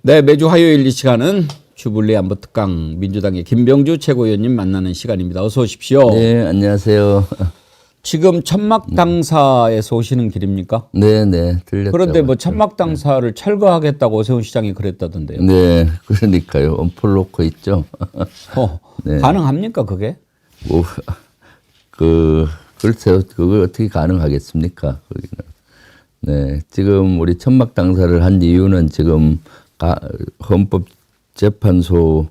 네, 매주 화요일 이 시간은 주불리 안보특강 민주당의 김병주 최고위원님 만나는 시간입니다. 어서 오십시오. 네, 안녕하세요. 지금 천막당사에서 오시는 길입니까? 네, 들렸죠. 그런데 뭐 천막당사를 철거하겠다고 오세훈 시장이 그랬다던데요. 네, 그러니까요. 엄포 놓고 있죠. 네. 가능합니까 그게? 뭐, 글쎄요. 그걸 어떻게 가능하겠습니까? 거기는. 네, 지금 우리 천막당사를 한 이유는 지금 헌법재판소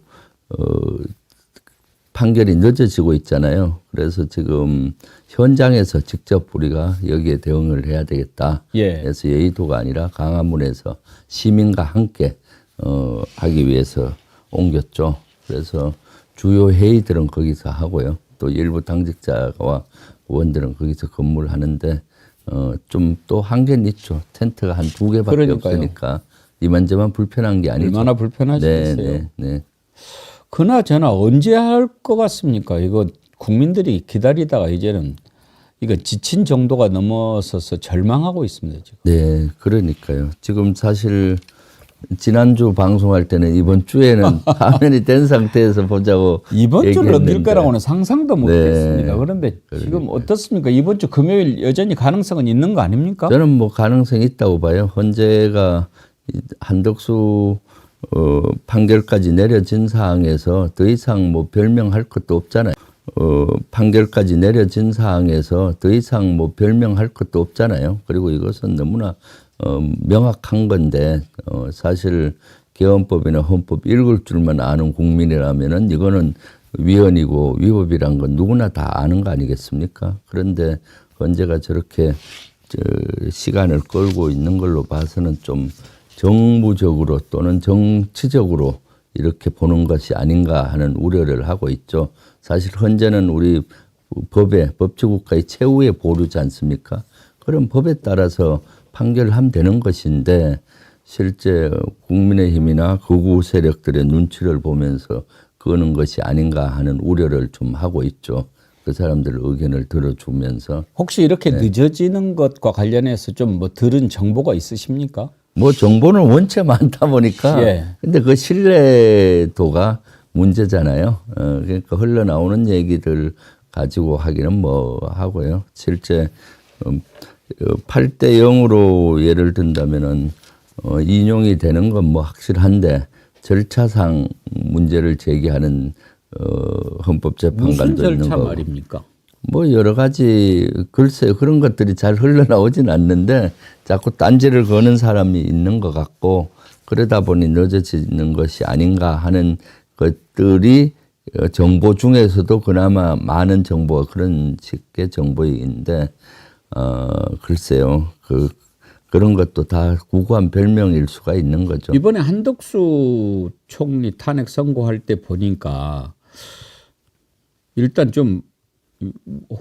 판결이 늦어지고 있잖아요. 그래서 지금 현장에서 직접 우리가 여기에 대응을 해야 되겠다. 예. 그래서 여의도가 아니라 강화문에서 시민과 함께 하기 위해서 옮겼죠. 그래서 주요 회의들은 거기서 하고요. 또 일부 당직자와 의원들은 거기서 근무를 하는데 좀 또 한계는 있죠. 텐트가 한 2개밖에 그러니까요. 없으니까 이만저만 불편한 게 아니죠. 얼마나 불편하시겠어요. 네. 그나저나 언제 할 것 같습니까? 이거 국민들이 기다리다가 이제는 이거 지친 정도가 넘어서서 절망하고 있습니다. 지금. 네, 그러니까요. 지금 사실 지난주 방송할 때는 이번 주에는 화면이 된 상태에서 보자고 이번 주를 넘길 얘기했는데. 거라고는 상상도 못했습니다. 네, 그런데 지금 어떻습니까? 이번 주 금요일 여전히 가능성은 있는 거 아닙니까? 저는 뭐 가능성이 있다고 봐요. 헌재가 한덕수 판결까지 내려진 사항에서 더 이상 뭐 별명할 것도 없잖아요. 판결까지 내려진 사항에서 더 이상 뭐 별명할 것도 없잖아요. 그리고 이것은 너무나 명확한 건데 사실 개헌법이나 헌법 읽을 줄만 아는 국민이라면은 이거는 위헌이고 위법이란 건 누구나 다 아는 거 아니겠습니까? 그런데 헌재가 저렇게 시간을 끌고 있는 걸로 봐서는 좀 정무적으로 또는 정치적으로 이렇게 보는 것이 아닌가 하는 우려를 하고 있죠. 사실 헌재는 우리 법치국가의 최후의 보루지 않습니까? 그런 법에 따라서 판결하면 되는 것인데 실제 국민의힘이나 극우 세력들의 눈치를 보면서 그러는 것이 아닌가 하는 우려를 좀 하고 있죠. 그 사람들 의견을 들어주면서. 혹시 이렇게 늦어지는 것과 관련해서 좀 뭐 들은 정보가 있으십니까? 뭐 정보는 원체 많다 보니까 예. 근데 그 신뢰도가 문제잖아요. 그러니까 흘러나오는 얘기들 가지고 하기는 뭐 하고요. 실제 8대 0으로 예를 든다면은 인용이 되는 건 뭐 확실한데 절차상 문제를 제기하는 헌법재판관도 무슨 있는 절차 거고. 말입니까? 뭐 여러 가지 글쎄요. 그런 것들이 잘 흘러나오진 않는데 자꾸 딴지를 거는 사람이 있는 것 같고 그러다 보니 늦어지는 것이 아닌가 하는 것들이 정보 중에서도 그나마 많은 정보가 그런 식의 정보인데 글쎄요. 그런 것도 다 구구한 별명일 수가 있는 거죠. 이번에 한덕수 총리 탄핵 선고할 때 보니까 일단 좀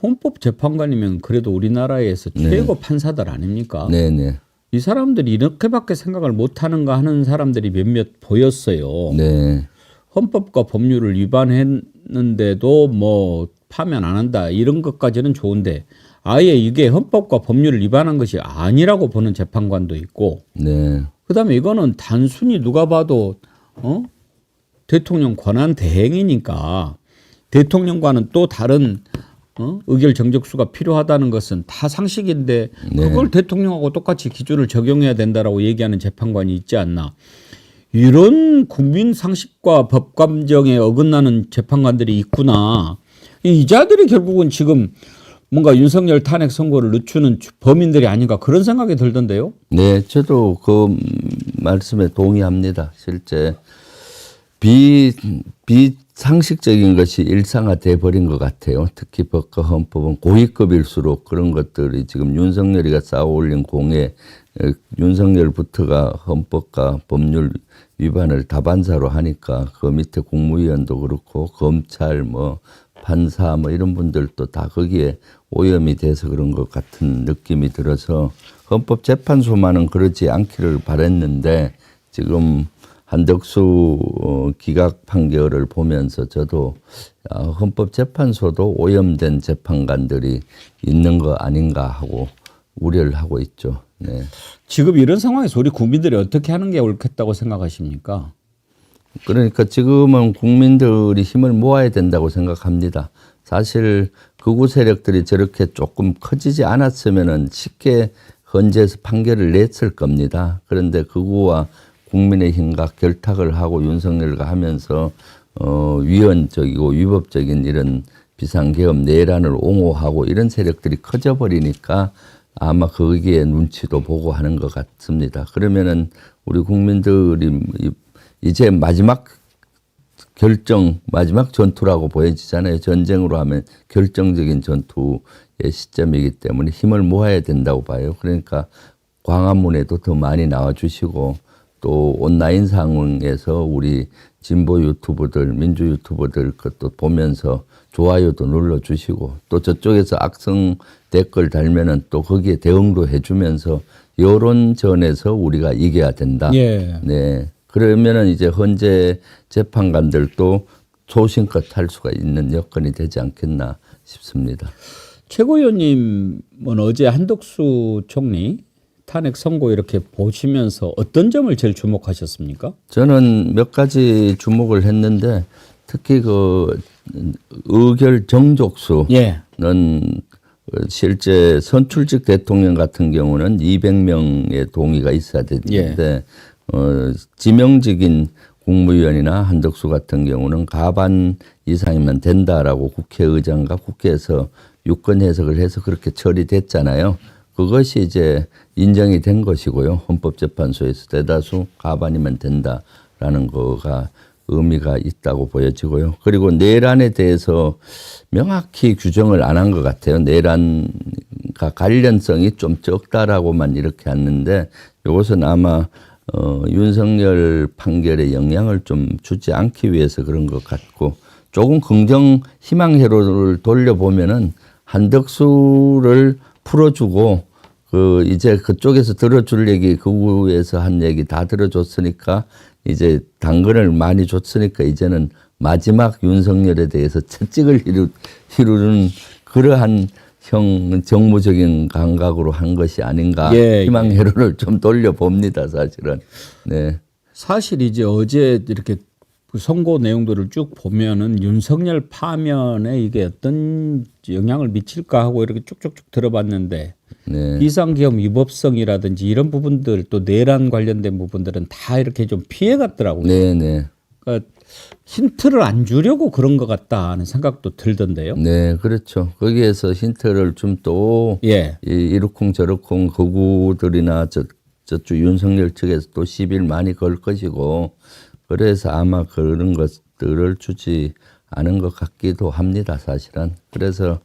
헌법재판관이면 그래도 우리나라에서 최고 판사들 아닙니까? 네네. 이 사람들이 이렇게밖에 생각을 못하는가 하는 사람들이 몇몇 보였어요. 네. 헌법과 법률을 위반했는데도 뭐 파면 안 한다 이런 것까지는 좋은데 아예 이게 헌법과 법률을 위반한 것이 아니라고 보는 재판관도 있고 네. 그다음에 이거는 단순히 누가 봐도 대통령 권한 대행이니까 대통령과는 또 다른 의결 정적수가 필요하다는 것은 다 상식인데 그걸 대통령하고 똑같이 기준을 적용해야 된다라고 얘기하는 재판관이 있지 않나. 이런 국민 상식과 법 감정에 어긋나는 재판관들이 있구나. 이 자들이 결국은 지금 뭔가 윤석열 탄핵 선고를 늦추는 범인들이 아닌가 그런 생각이 들던데요. 네, 저도 그 말씀에 동의합니다. 실제 비상식적인 것이 일상화돼 버린 것 같아요. 특히 법과 헌법은 고위급일수록 그런 것들이 지금 윤석열이가 쌓아올린 공에 윤석열부터가 헌법과 법률 위반을 다반사로 하니까 그 밑에 국무위원도 그렇고 검찰 뭐 판사 뭐 이런 분들도 다 거기에 오염이 돼서 그런 것 같은 느낌이 들어서 헌법재판소만은 그러지 않기를 바랬는데 지금 한덕수 기각 판결을 보면서 저도 헌법재판소도 오염된 재판관들이 있는 거 아닌가 하고 우려를 하고 있죠. 네. 지금 이런 상황에서 우리 국민들이 어떻게 하는 게 옳겠다고 생각하십니까? 그러니까 지금은 국민들이 힘을 모아야 된다고 생각합니다. 사실 극우 세력들이 저렇게 조금 커지지 않았으면은 쉽게 헌재에서 판결을 냈을 겁니다. 그런데 극우와 국민의힘과 결탁을 하고 윤석열과 하면서 위헌적이고 위법적인 이런 비상계엄 내란을 옹호하고 이런 세력들이 커져버리니까 아마 거기에 눈치도 보고 하는 것 같습니다. 그러면은 우리 국민들이 이제 마지막 결정, 마지막 전투라고 보여지잖아요. 전쟁으로 하면 결정적인 전투의 시점이기 때문에 힘을 모아야 된다고 봐요. 그러니까 광화문에도 더 많이 나와주시고 또 온라인 상황에서 우리 진보 유튜버들, 민주 유튜버들 것도 보면서 좋아요도 눌러주시고 또 저쪽에서 악성 댓글 달면은 또 거기에 대응도 해주면서 여론전에서 우리가 이겨야 된다. 예. 네. 그러면은 이제 헌재 재판관들도 소신껏 할 수가 있는 여건이 되지 않겠나 싶습니다. 최고위원님은 어제 한덕수 총리 탄핵 선고 이렇게 보시면서 어떤 점을 제일 주목하셨습니까? 저는 몇 가지 주목을 했는데 특히 그 의결 정족수는 예. 실제 선출직 대통령 같은 경우는 200명의 동의가 있어야 되는데 지명직인 국무위원이나 한덕수 같은 경우는 과반 이상이면 된다라고 국회의장과 국회에서 유권 해석을 해서 그렇게 처리됐잖아요. 그것이 이제 인정이 된 것이고요. 헌법재판소에서 대다수 과반이면 된다라는 거가 의미가 있다고 보여지고요. 그리고 내란에 대해서 명확히 규정을 안 한 것 같아요. 내란과 관련성이 좀 적다라고만 이렇게 했는데 이것은 아마 윤석열 판결에 영향을 좀 주지 않기 위해서 그런 것 같고 조금 긍정 희망 회로를 돌려보면은 한덕수를 풀어주고 이제 그쪽에서 들어줄 얘기 극우에서 한 얘기 다 들어줬으니까 이제 당근을 많이 줬으니까 이제는 마지막 윤석열에 대해서 채찍을 휘두르는 그러한 정무적인 감각으로 한 것이 아닌가 희망 회로를 좀 돌려봅니다 사실은. 네. 사실 이제 어제 이렇게 선고 내용들을 쭉 보면은 윤석열 파면에 이게 어떤 영향을 미칠까 하고 이렇게 쭉쭉쭉 들어봤는데 네. 비상계엄 위법성이라든지 이런 부분들 또 내란 관련된 부분들은 다 이렇게 좀 피해갔더라고요. 네, 네. 그러니까 힌트를 안 주려고 그런 것 같다 하는 생각도 들던데요. 네, 그렇죠. 거기에서 힌트를 좀 또 이러쿵저러쿵 극우들이나 저쪽 윤석열 측에서 또 시비를 많이 걸 것이고 그래서 아마 그런 것들을 주지 않은 것 같기도 합니다, 사실은. 그래서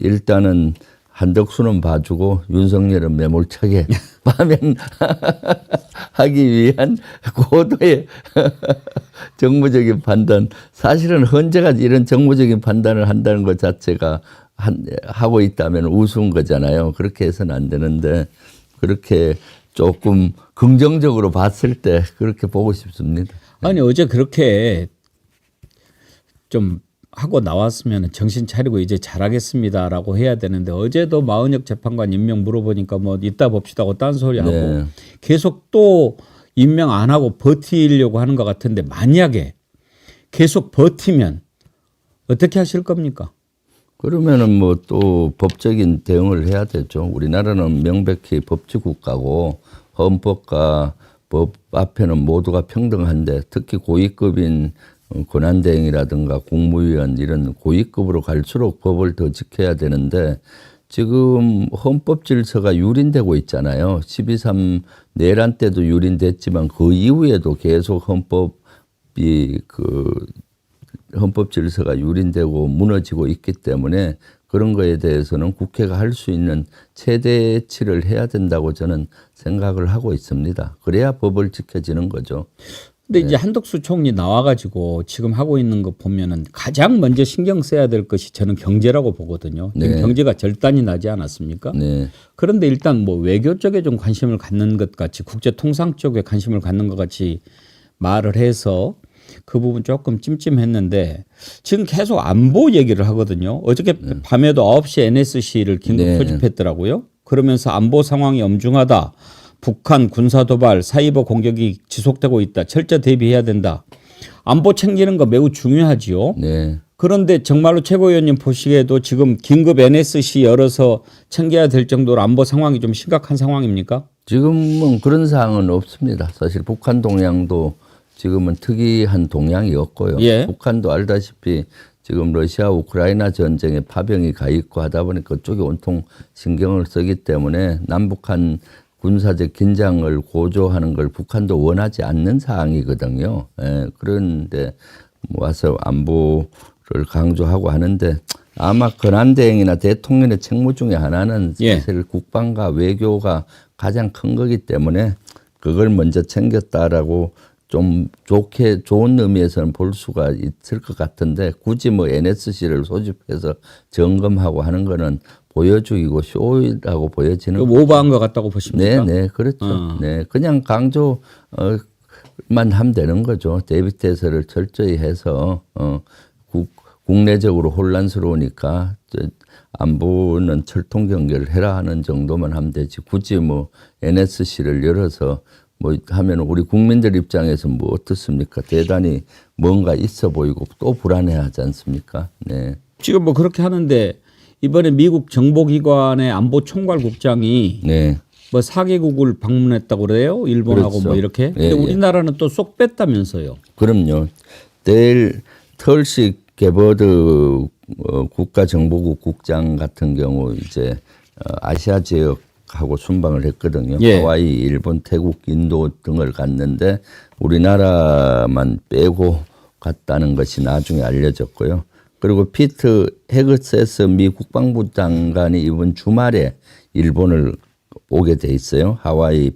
일단은 한덕수는 봐주고 윤석열은 매몰차게 파면하기 위한 고도의 정무적인 판단. 사실은 헌재가 이런 정무적인 판단을 한다는 것 자체가 하고 있다면 우스운 거잖아요. 그렇게 해서는 안 되는데 그렇게 조금 긍정적으로 봤을 때 그렇게 보고 싶습니다. 아니 어제 그렇게 좀 하고 나왔으면 정신 차리고 이제 잘하겠습니다라고 해야 되는데 어제도 마은혁 재판관 임명 물어보니까 뭐 이따 봅시다고 딴소리하고 네. 계속 또 임명 안 하고 버티려고 하는 것 같은데 만약에 계속 버티면 어떻게 하실 겁니까? 그러면은 뭐 또 법적인 대응을 해야 되죠. 우리나라는 명백히 법치국가고 헌법과 법 앞에는 모두가 평등한데 특히 고위급인 권한대행이라든가 국무위원 이런 고위급으로 갈수록 법을 더 지켜야 되는데 지금 헌법 질서가 유린되고 있잖아요. 12.3 내란 때도 유린됐지만 그 이후에도 계속 헌법 질서가 유린되고 무너지고 있기 때문에 그런 거에 대해서는 국회가 할 수 있는 최대치를 해야 된다고 저는 생각을 하고 있습니다. 그래야 법을 지켜지는 거죠. 근데 이제 한덕수 총리 나와가지고 지금 하고 있는 거 보면은 가장 먼저 신경 써야 될 것이 저는 경제라고 보거든요. 지금 네. 경제가 절단이 나지 않았습니까? 네. 그런데 일단 뭐 외교 쪽에 좀 관심을 갖는 것 같이 국제 통상 쪽에 관심을 갖는 것 같이 말을 해서 그 부분 조금 찜찜했는데 지금 계속 안보 얘기를 하거든요. 어저께 밤에도 9시 NSC를 긴급 네. 소집했더라고요. 그러면서 안보 상황이 엄중하다. 북한 군사 도발, 사이버 공격이 지속되고 있다. 철저 대비해야 된다. 안보 챙기는 거 매우 중요하지요. 네. 그런데 정말로 최고위원님 보시기에도 지금 긴급 NSC 열어서 챙겨야 될 정도로 안보 상황이 좀 심각한 상황입니까? 지금은 그런 사항은 없습니다. 사실 북한 동향도 지금은 특이한 동향이었고요. 예. 북한도 알다시피 지금 러시아 우크라이나 전쟁에 파병이 가 있고 하다 보니까 그쪽에 온통 신경을 쓰기 때문에 남북한 군사적 긴장을 고조하는 걸 북한도 원하지 않는 사항이거든요. 예, 그런데 와서 안보를 강조하고 하는데 아마 권한대행이나 대통령의 책무 중에 하나는 사실 국방과 외교가 가장 큰 거기 때문에 그걸 먼저 챙겼다라고 좀 좋은 의미에서는 볼 수가 있을 것 같은데 굳이 뭐 NSC를 소집해서 점검하고 하는 거는 보여주기고 쇼라고 보여지는 오버한 것 같다고 보십니까? 네, 그렇죠. 네, 그냥 강조만 하면 되는 거죠. 대비태세를 철저히 해서 국내적으로 혼란스러우니까 안보는 철통 경계를 해라 하는 정도만 하면 되지. 굳이 뭐 NSC를 열어서 뭐 하면 우리 국민들 입장에서 뭐 어떻습니까? 대단히 뭔가 있어 보이고 또 불안해하지 않습니까? 네. 지금 뭐 그렇게 하는데 이번에 미국 정보기관의 안보총괄국장이 네. 뭐 4개국을 방문했다고 그래요? 일본하고 그렇죠. 뭐 이렇게. 근데 예, 우리나라는 또 쏙 뺐다면서요. 그럼요. 내일 털시 게버드 국가정보국 국장 같은 경우 이제 아시아 지역하고 순방을 했거든요. 예. 하와이, 일본, 태국, 인도 등을 갔는데 우리나라만 빼고 갔다는 것이 나중에 알려졌고요. 그리고 피트 헤그세스 미 국방부 장관이 이번 주말에 일본을 오게 돼 있어요. 하와이,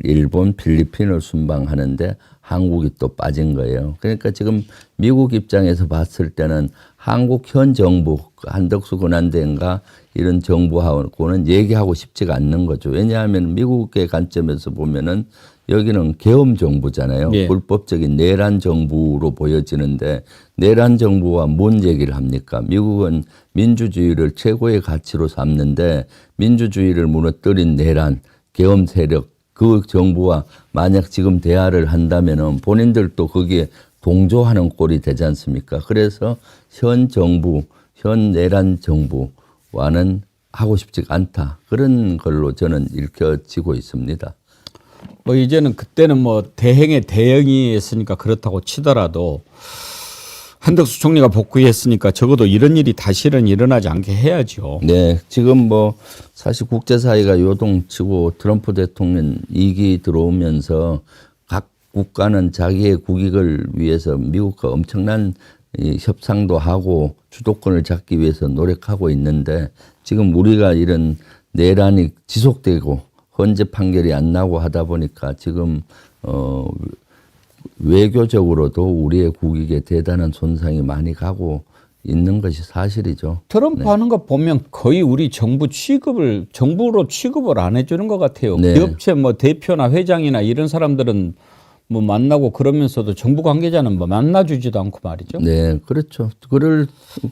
일본, 필리핀을 순방하는데 한국이 또 빠진 거예요. 그러니까 지금 미국 입장에서 봤을 때는 한국 현 정부, 한덕수 권한대행과 이런 정부하고는 얘기하고 싶지가 않는 거죠. 왜냐하면 미국의 관점에서 보면은 여기는 계엄 정부잖아요. 예. 불법적인 내란 정부로 보여지는데 내란 정부와 뭔 얘기를 합니까? 미국은 민주주의를 최고의 가치로 삼는데 민주주의를 무너뜨린 내란, 계엄 세력, 그 정부와 만약 지금 대화를 한다면은 본인들도 거기에 동조하는 꼴이 되지 않습니까? 그래서 현 정부, 현 내란 정부와는 하고 싶지가 않다. 그런 걸로 저는 읽혀지고 있습니다. 뭐 이제는 그때는 뭐 대행의 대응이 했으니까 그렇다고 치더라도 한덕수 총리가 복귀했으니까 적어도 이런 일이 다시는 일어나지 않게 해야죠. 네, 지금 뭐 사실 국제사회가 요동치고 트럼프 대통령 2기 들어오면서 각 국가는 자기의 국익을 위해서 미국과 엄청난 이 협상도 하고 주도권을 잡기 위해서 노력하고 있는데 지금 우리가 이런 내란이 지속되고 헌재 판결이 안 나고 하다 보니까 지금 외교적으로도 우리의 국익에 대단한 손상이 많이 가고 있는 것이 사실이죠. 트럼프 하는 거 보면 거의 우리 정부 취급을 정부로 취급을 안 해주는 것 같아요. 네. 기업체 뭐 대표나 회장이나 이런 사람들은 뭐 만나고 그러면서도 정부 관계자는 뭐 만나주지도 않고 말이죠. 네, 그렇죠.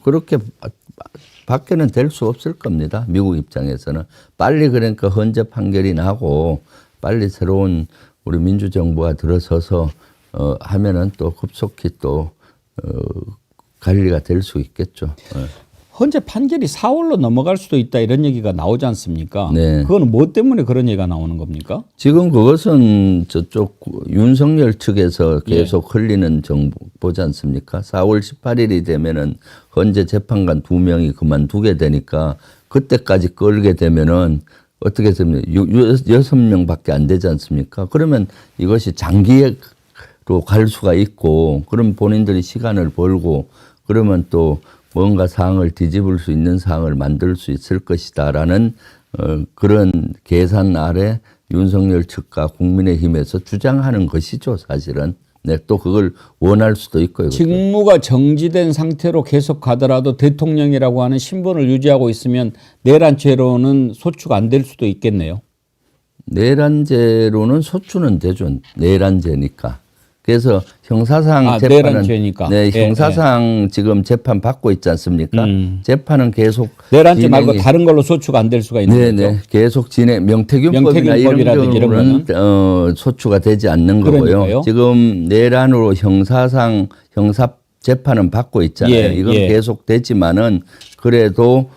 그렇게 밖에는 될 수 없을 겁니다. 미국 입장에서는 빨리 그러니까 헌재 판결이 나고 빨리 새로운 우리 민주정부가 들어서서 하면은 또 급속히 또 관리가 될 수 있겠죠. 헌재 판결이 4월로 넘어갈 수도 있다 이런 얘기가 나오지 않습니까? 네. 그건 뭐 때문에 그런 얘기가 나오는 겁니까? 지금 그것은 저쪽 윤석열 측에서 계속 흘리는 정보지 않습니까? 4월 18일이 되면은 헌재 재판관 2명이 그만두게 되니까 그때까지 끌게 되면은 어떻게 되면 6명밖에 안 되지 않습니까? 그러면 이것이 장기로 갈 수가 있고 그럼 본인들이 시간을 벌고 그러면 또 뭔가 사항을 뒤집을 수 있는 사항을 만들 수 있을 것이다라는 그런 계산 아래 윤석열 측과 국민의힘에서 주장하는 것이죠, 사실은. 네, 또 그걸 원할 수도 있고요. 직무가 정지된 상태로 계속 가더라도 대통령이라고 하는 신분을 유지하고 있으면 내란죄로는 소추가 안 될 수도 있겠네요. 내란죄로는 소추는 되죠. 내란죄니까. 그래서 형사상 내란 재판은 죄니까. 네, 예, 형사상 지금 재판 받고 있지 않습니까? 재판은 계속 내란죄 말고 진행이- 다른 걸로 소추가 안 될 수가 있는 네네 거죠. 계속 진행 명태균법이나 명태균법이라든지 이런 이런 경우는 소추가 되지 않는 거고요. 그러니까요. 지금 내란으로 형사상 형사 재판은 받고 있잖아요. 예, 이건 예. 계속 되지만은 그래도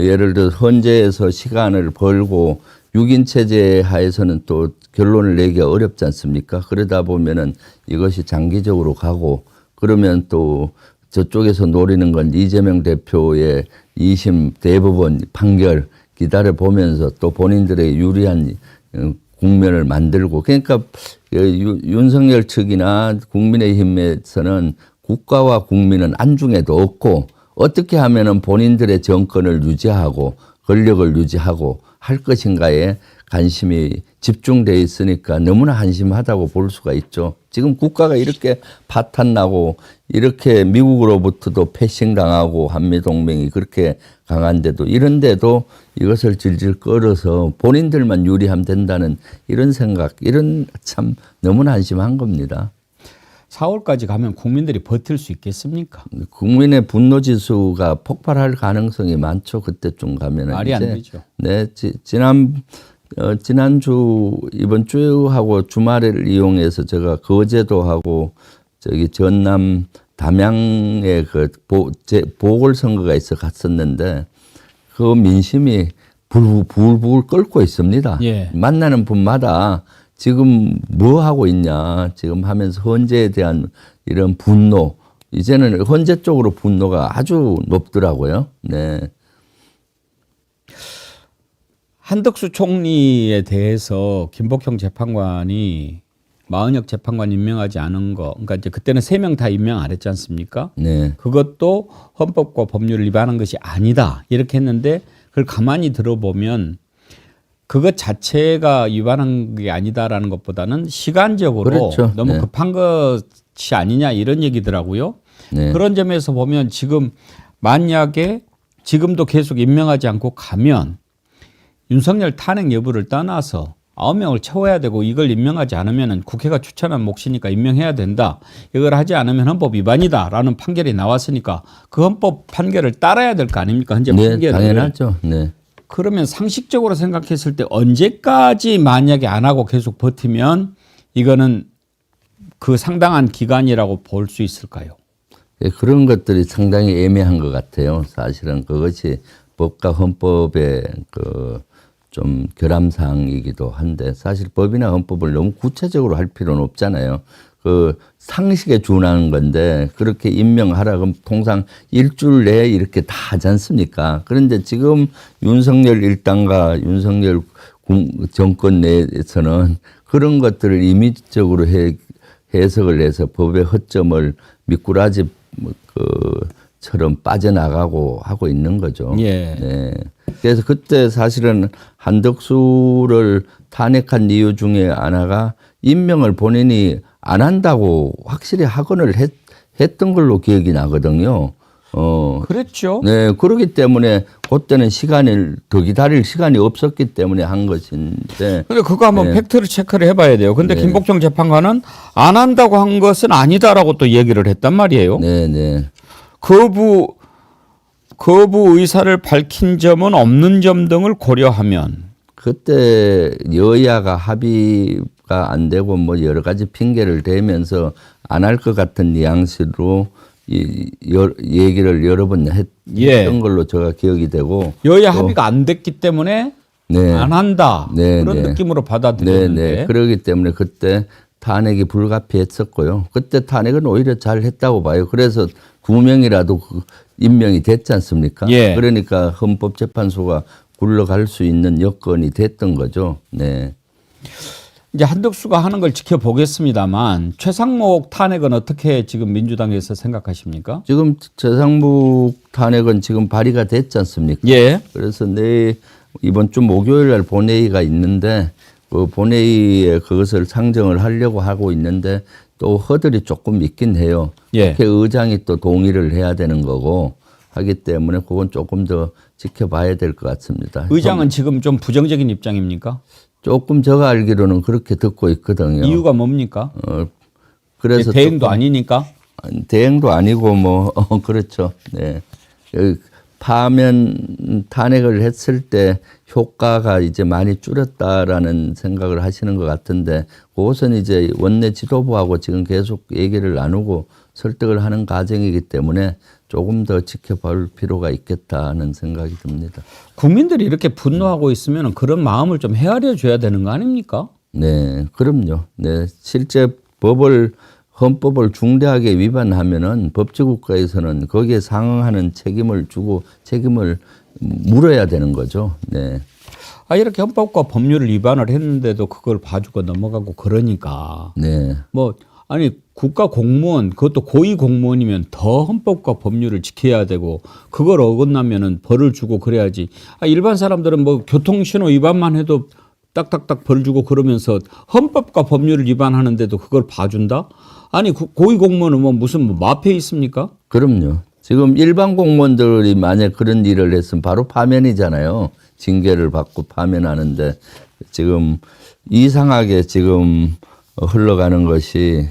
예를 들어 헌재에서 시간을 벌고 6인 체제 하에서는 또 결론을 내기가 어렵지 않습니까? 그러다 보면은 이것이 장기적으로 가고 그러면 또 저쪽에서 노리는 건 이재명 대표의 2심 대법원 판결 기다려 보면서 또 본인들의 유리한 국면을 만들고 그러니까 윤석열 측이나 국민의힘에서는 국가와 국민은 안중에도 없고 어떻게 하면은 본인들의 정권을 유지하고 권력을 유지하고 할 것인가에 관심이 집중돼 있으니까 너무나 한심하다고 볼 수가 있죠. 지금 국가가 이렇게 파탄나고 이렇게 미국으로부터도 패싱당하고 한미동맹이 그렇게 강한데도 이런데도 이것을 질질 끌어서 본인들만 유리하면 된다는 이런 생각, 이런 참 너무나 한심한 겁니다. 4월까지 가면 국민들이 버틸 수 있겠습니까? 국민의 분노 지수가 폭발할 가능성이 많죠. 그때쯤 가면은 말이 안 되죠. 네, 지난주 이번 주하고 주말을 이용해서 제가 거제도 하고 저기 전남 담양에 그 보궐선거가 있어 갔었는데 그 민심이 불불 끓고 있습니다. 예. 만나는 분마다 지금 뭐 하고 있냐 지금 하면서 헌재에 대한 이런 분노 이제는 헌재 쪽으로 분노가 아주 높더라고요. 네. 한덕수 총리에 대해서 김복형 재판관이 마은혁 재판관 임명하지 않은 거, 그러니까 이제 그때는 3명 다 임명 안 했지 않습니까? 네. 그것도 헌법과 법률을 위반한 것이 아니다 이렇게 했는데 그걸 가만히 들어보면 그것 자체가 위반한 게 아니다라는 것보다는 시간적으로 그렇죠. 너무 네. 급한 것이 아니냐 이런 얘기더라고요. 네. 그런 점에서 보면 지금 만약에 지금도 계속 임명하지 않고 가면 윤석열 탄핵 여부를 떠나서 9명을 채워야 되고 이걸 임명하지 않으면 국회가 추천한 몫이니까 임명해야 된다. 이걸 하지 않으면 헌법 위반이다라는 판결이 나왔으니까 그 헌법 판결을 따라야 될 거 아닙니까? 현재 네, 판결을. 당연하죠. 네. 그러면 상식적으로 생각했을 때 언제까지 만약에 안 하고 계속 버티면 이거는 그 상당한 기간이라고 볼 수 있을까요? 예, 그런 것들이 상당히 애매한 것 같아요. 사실은 그것이 법과 헌법의 그 좀 결함사항이기도 한데 사실 법이나 헌법을 너무 구체적으로 할 필요는 없잖아요. 그 상식에 준하는 건데 그렇게 임명하라 그럼 통상 일주일 내에 이렇게 다 하지 않습니까? 그런데 지금 윤석열 일당과 윤석열 정권 내에서는 그런 것들을 임의적으로 해석을 해서 법의 허점을 미꾸라지 처럼 빠져나가고 하고 있는 거죠. 예. 네. 그래서 그때 사실은 한덕수를 탄핵한 이유 중에 하나가 임명을 본인이 안 한다고 확실히 확언을 했던 걸로 기억이 나거든요. 그랬죠. 네, 그렇기 때문에 그때는 시간을 더 기다릴 시간이 없었기 때문에 한 것인데. 근데 그거 한번 네. 팩트를 체크를 해봐야 돼요. 근데 김복정 재판관은 안 한다고 한 것은 아니다라고 또 얘기를 했단 말이에요. 네, 네. 거부 의사를 밝힌 점은 없는 점 등을 고려하면 그때 여야가 합의가 안 되고 뭐 여러 가지 핑계를 대면서 안 할 것 같은 뉘앙스로 얘기를 여러 번 했던 걸로 제가 기억이 되고 여야 합의가 안 됐기 때문에 네. 안 한다 네, 그런 네. 느낌으로 네, 받아들였는데 네. 그러기 때문에 그때 탄핵이 불가피했었고요. 그때 탄핵은 오히려 잘 했다고 봐요. 그래서 2명이라도 임명이 됐지 않습니까? 예. 그러니까 헌법재판소가 굴러갈 수 있는 여건이 됐던 거죠. 네. 이제 한덕수가 하는 걸 지켜보겠습니다만 최상목 탄핵은 어떻게 지금 민주당에서 생각하십니까? 지금 최상목 탄핵은 지금 발의가 됐지 않습니까? 예. 그래서 이번 주 목요일 날 본회의가 있는데 그 본회의에 그것을 상정을 하려고 하고 있는데 또 허들이 조금 있긴 해요. 예. 국회 의장이 또 동의를 해야 되는 거고 하기 때문에 그건 조금 더 지켜봐야 될 것 같습니다. 의장은 지금 좀 부정적인 입장입니까? 조금 제가 알기로는 그렇게 듣고 있거든요. 이유가 뭡니까? 그래서 대행도 조금 아니니까. 대행도 아니고 뭐 그렇죠. 네. 파면 탄핵을 했을 때 효과가 이제 많이 줄었다라는 생각을 하시는 것 같은데 그것은 이제 원내 지도부하고 지금 계속 얘기를 나누고 설득을 하는 과정이기 때문에 조금 더 지켜볼 필요가 있겠다는 생각이 듭니다. 국민들이 이렇게 분노하고 있으면 그런 마음을 좀 헤아려 줘야 되는 거 아닙니까? 네, 그럼요. 네, 실제 헌법을 중대하게 위반하면은 법치국가에서는 거기에 상응하는 책임을 주고 책임을 물어야 되는 거죠. 네. 이렇게 헌법과 법률을 위반을 했는데도 그걸 봐주고 넘어가고 그러니까 네. 국가 공무원 그것도 고위 공무원이면 더 헌법과 법률을 지켜야 되고 그걸 어긋나면은 벌을 주고 그래야지. 일반 사람들은 뭐 교통신호 위반만 해도 딱딱딱 벌 주고 그러면서 헌법과 법률을 위반하는데도 그걸 봐준다? 고위 공무원은 뭐 무슨 마패 있습니까? 그럼요. 지금 일반 공무원들이 만약 그런 일을 했으면 바로 파면이잖아요. 징계를 받고 파면하는데 지금 이상하게 지금 흘러가는 것이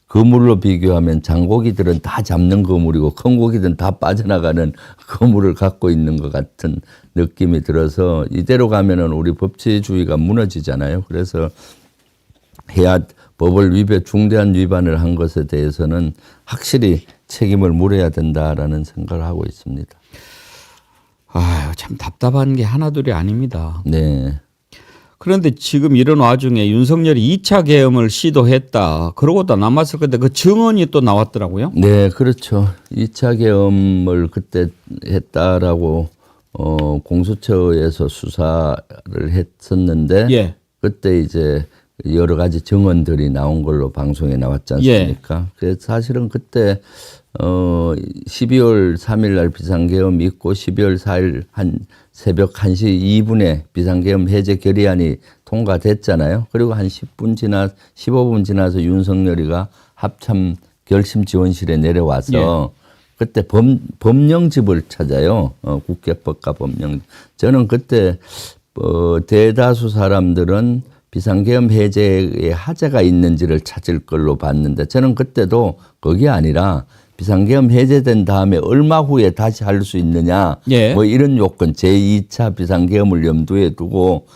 그물로 비교하면 장고기들은 다 잡는 그물이고 큰 고기들은 다 빠져나가는 그물을 갖고 있는 것 같은 느낌이 들어서 이대로 가면은 우리 법치주의가 무너지잖아요. 그래서 법을 중대한 위반을 한 것에 대해서는 확실히 책임을 물어야 된다라는 생각을 하고 있습니다. 참 답답한 게 하나둘이 아닙니다. 네. 그런데 지금 이런 와중에 윤석열이 2차 계엄을 시도했다. 그러고 다 남았을 건데 그 증언이 또 나왔더라고요. 네, 그렇죠. 2차 계엄을 그때 했다라고 공수처에서 수사를 했었는데 예. 그때 이제 여러 가지 증언들이 나온 걸로 방송에 나왔지 않습니까? 그래서 사실은 그때 12월 3일 날 비상계엄이 있고 12월 4일 한 새벽 1시 2분에 비상계엄 해제 결의안이 통과됐잖아요. 그리고 한 15분 지나서 윤석열이가 합참 결심 지원실에 내려와서 그때 법령집을 찾아요. 국회법과 법령. 저는 그때 대다수 사람들은 비상계엄 해제에 하자가 있는지를 찾을 걸로 봤는데 저는 그때도 그게 아니라 비상계엄 해제된 다음에 얼마 후에 다시 할 수 있느냐 뭐 이런 요건 제2차 비상계엄을 염두에 두고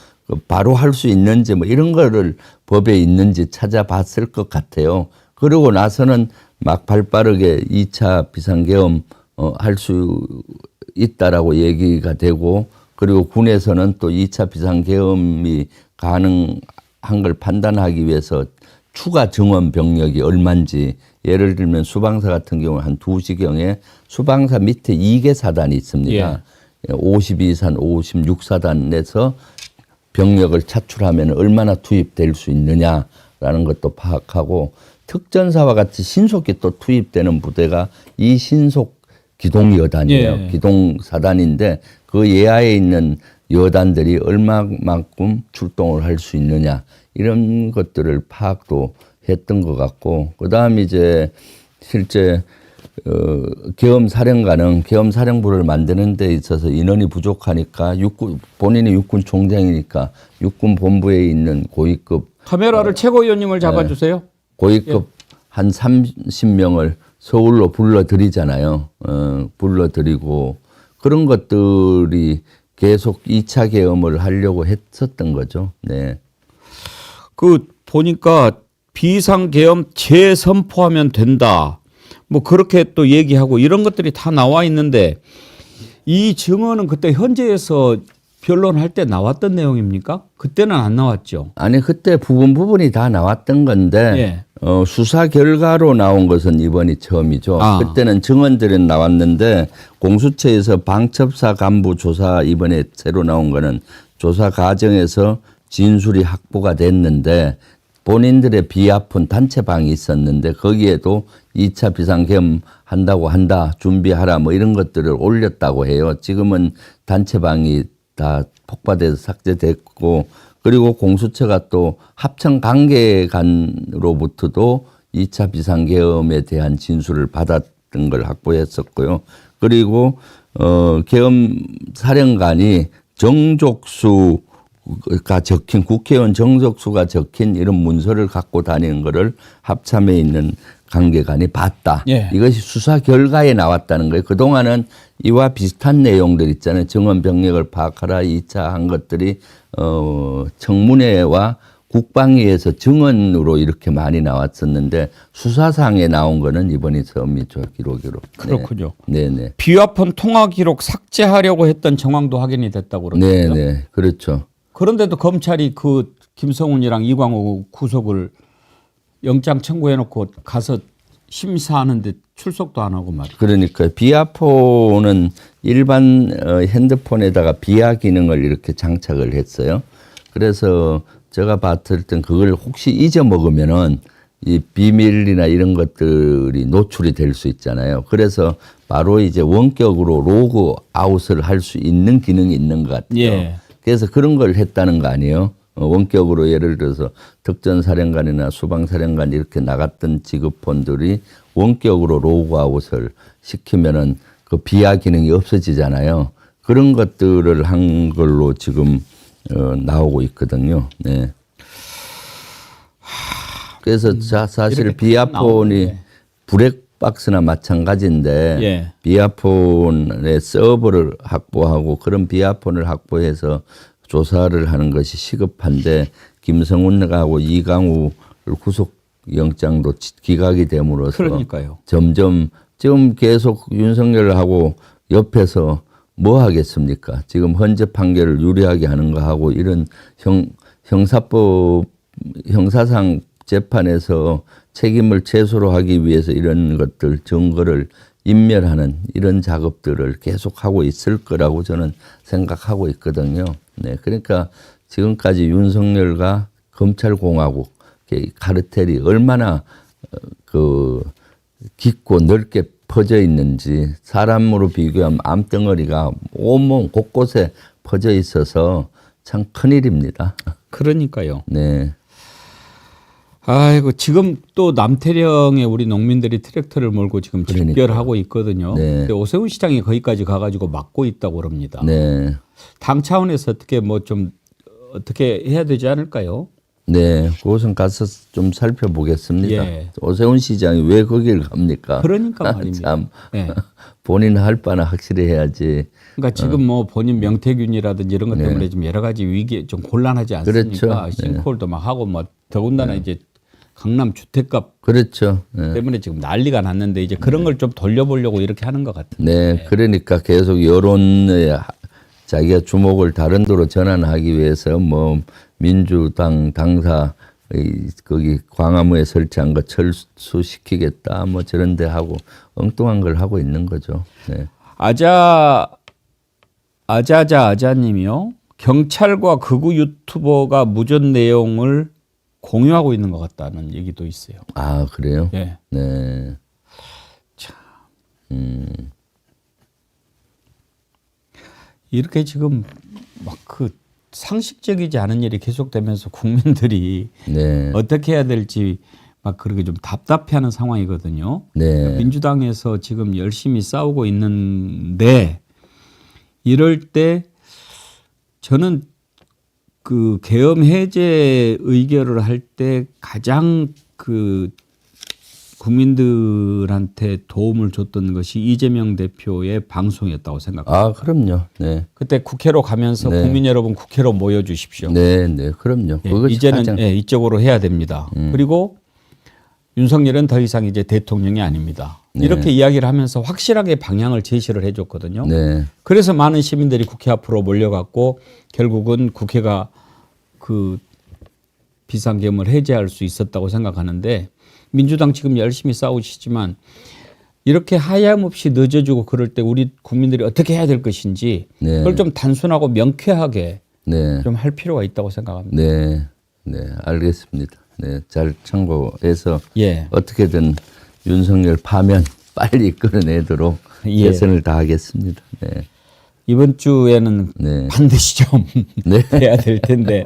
바로 할 수 있는지 뭐 이런 거를 법에 있는지 찾아봤을 것 같아요. 그러고 나서는 막 발빠르게 2차 비상계엄 할 수 있다라고 얘기가 되고 그리고 군에서는 또 2차 비상계엄이 가능한 걸 판단하기 위해서 추가 증원 병력이 얼마인지 예를 들면 수방사 같은 경우는 한 2시경에 수방사 밑에 2개 사단이 있습니다. 52산, 56사단 내서 병력을 차출하면 얼마나 투입될 수 있느냐라는 것도 파악하고 특전사와 같이 신속히 또 투입되는 부대가 이 신속 기동여단이에요. 기동사단인데 그 예하에 있는 여단들이 얼마만큼 출동을 할 수 있느냐 이런 것들을 파악도 했던 것 같고 그다음에 이제 실제 계엄사령부를 만드는 데 있어서 인원이 부족하니까 본인이 육군 총장이니까 육군 본부에 있는 고위급 카메라를 최고위원님을 잡아주세요. 고위급 한 30명을 서울로 불러들이잖아요. 불러들이고 그런 것들이 계속 2차 계엄을 하려고 했었던 거죠. 네. 보니까 비상계엄 재선포하면 된다. 뭐 그렇게 또 얘기하고 이런 것들이 다 나와 있는데 이 증언은 그때 현재에서 변론할 때 나왔던 내용입니까? 그때는 안 나왔죠. 아니 그때 부분이 다 나왔던 건데 수사 결과로 나온 것은 이번이 처음이죠. 그때는 증언들은 나왔는데 공수처에서 방첩사 간부 조사 이번에 새로 나온 거는 조사 과정에서 진술이 확보가 됐는데 본인들의 비아픈 단체방이 있었는데 거기에도 2차 비상계엄 한다 준비하라 뭐 이런 것들을 올렸다고 해요. 지금은 단체방이 다 폭파돼서 삭제됐고 그리고 공수처가 또 합청 관계간으로부터도 2차 비상계엄에 대한 진술을 받았던 걸 확보했었고요. 그리고 계엄 사령관이 정족수 적힌 국회의원 정석수가 적힌 이런 문서를 갖고 다니는 거를 합참에 있는 관계관이 봤다. 예. 이것이 수사 결과에 나왔다는 거예요. 그동안은 이와 비슷한 내용들 있잖아요. 정원 병력을 파악하라 2차 한 것들이 청문회와 국방위에서 증언으로 이렇게 많이 나왔었는데 수사상에 나온 거는 이번이 처음이죠. 기록으로. 그렇군요. 네네. 비화폰 통화 기록 삭제하려고 했던 정황도 확인이 됐다고 그러거든요. 네네. 그렇죠. 그런데도 검찰이 그 김성훈이랑 이광호 구속을 영장 청구해놓고 가서 심사하는데 출석도 안 하고 말이에요. 그러니까 비아폰은 일반 핸드폰에다가 비아 기능을 이렇게 장착을 했어요. 그래서 제가 봤을 땐 그걸 혹시 잊어먹으면은 이 비밀이나 이런 것들이 노출이 될 수 있잖아요. 그래서 바로 이제 원격으로 로그 아웃을 할 수 있는 기능이 있는 것 같아요. 예. 그래서 그런 걸 했다는 거 아니에요? 원격으로 예를 들어서 특전사령관이나 수방사령관 이렇게 나갔던 지급폰들이 원격으로 로그아웃을 시키면은 그 비하 기능이 없어지잖아요. 그런 것들을 한 걸로 지금 나오고 있거든요. 네. 그래서 사실 비아폰이 블랙박스나 마찬가지인데 예. 비아폰의 서버를 확보하고 그런 비아폰을 확보해서 조사를 하는 것이 시급한데 김성훈하고 이강우를 구속 영장도 기각이 됨으로써 그러니까요. 점점 지금 계속 윤석열하고 옆에서 뭐 하겠습니까? 지금 헌재 판결을 유리하게 하는 거 하고 이런 형사상 재판에서 책임을 최소로 하기 위해서 이런 것들 증거를 인멸하는 이런 작업들을 계속하고 있을 거라고 저는 생각하고 있거든요. 네, 그러니까 지금까지 윤석열과 검찰공화국 카르텔이 얼마나 그 깊고 넓게 퍼져 있는지 사람으로 비교하면 암덩어리가 온몸 곳곳에 퍼져 있어서 참 큰일입니다. 그러니까요. 네. 아이고 지금 또 남태령에 우리 농민들이 트랙터를 몰고 지금 그러니까요. 집결하고 있거든요. 네. 근데 오세훈 시장이 거기까지 가가지고 막고 있다고 그럽니다. 네. 당 차원에서 어떻게 뭐 좀 어떻게 해야 되지 않을까요? 네. 그것은 가서 좀 살펴보겠습니다. 예. 오세훈 시장이 왜 거길 갑니까? 그러니까 말입니다. 참 네. 본인 할 바는 확실히 해야지. 그러니까 지금 뭐 본인 명태균이라든지 이런 것 네. 때문에 좀 여러 가지 위기 좀 곤란하지 않습니까? 그렇죠. 네. 싱크홀도 막 하고 뭐 더군다나 이제 강남 주택값 그렇죠. 네. 때문에 지금 난리가 났는데 이제 그런 걸 좀 돌려보려고 이렇게 하는 것 같은데. 네. 그러니까 계속 여론에 자기가 주목을 다른 데로 전환하기 위해서 뭐 민주당 당사 거기 광화문에 설치한 거 철수시키겠다 뭐 저런 데 하고 엉뚱한 걸 하고 있는 거죠. 네. 아자님이요. 경찰과 극우 유튜버가 무전 내용을 공유하고 있는 것 같다는 얘기도 있어요. 아, 그래요? 예. 네. 참. 이렇게 지금 막 그 상식적이지 않은 일이 계속되면서 국민들이 네. 어떻게 해야 될지 막 그렇게 좀 답답해하는 상황이거든요. 네. 민주당에서 지금 열심히 싸우고 있는데 이럴 때 저는 그 계엄 해제 의결을 할 때 가장 그 국민들한테 도움을 줬던 것이 이재명 대표의 방송이었다고 생각합니다. 아, 그럼요. 네. 그때 국회로 가면서 네. 국민 여러분 국회로 모여 주십시오. 네, 네. 그럼요. 예, 그것이 이제는 가장 이쪽으로 해야 됩니다. 그리고 윤석열은 더 이상 이제 대통령이 아닙니다. 네. 이렇게 이야기를 하면서 확실하게 방향을 제시를 해줬거든요. 네. 그래서 많은 시민들이 국회 앞으로 몰려갔고 결국은 국회가 그 비상계엄을 해제할 수 있었다고 생각하는데 민주당 지금 열심히 싸우시지만 이렇게 하염없이 늦어지고 그럴 때 우리 국민들이 어떻게 해야 될 것인지 네. 그걸 좀 단순하고 명쾌하게 네. 좀 할 필요가 있다고 생각합니다. 네. 네. 알겠습니다. 네. 잘 참고해서 예. 어떻게든 윤석열 파면 빨리 끌어내도록 예. 최선을 다하겠습니다. 네. 이번 주에는 네. 반드시 좀 네. 해야 될 텐데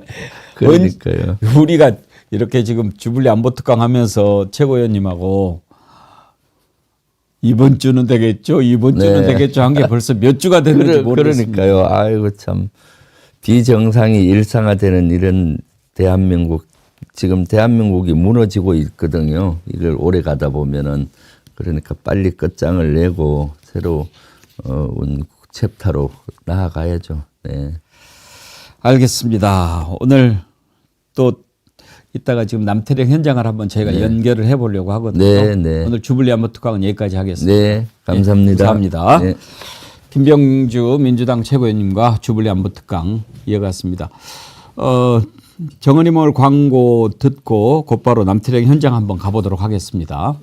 그러니까요. 우리가 이렇게 지금 주불리 안보특강 하면서 최고위원님하고 이번 주는 되겠죠, 이번 주는 네. 되겠죠 한 게 벌써 몇 주가 됐는지 모르겠습니다. 그러니까요. 아이고 참 비정상이 일상화되는 이런 대한민국, 지금 대한민국이 무너지고 있거든요. 이걸 오래 가다 보면은. 그러니까 빨리 끝장을 내고 새로운 챕터로 나아가야죠. 네. 알겠습니다. 오늘 또 이따가 지금 남태령 현장을 한번 저희가 연결을 해보려고 하거든요. 네, 네. 오늘 주불리 안보특강은 여기까지 하겠습니다. 네, 감사합니다. 감사합니다. 네. 김병주 민주당 최고위원님과 주불리 안보특강 이어갔습니다. 정은이몰 광고 듣고 곧바로 남태령 현장 한번 가보도록 하겠습니다.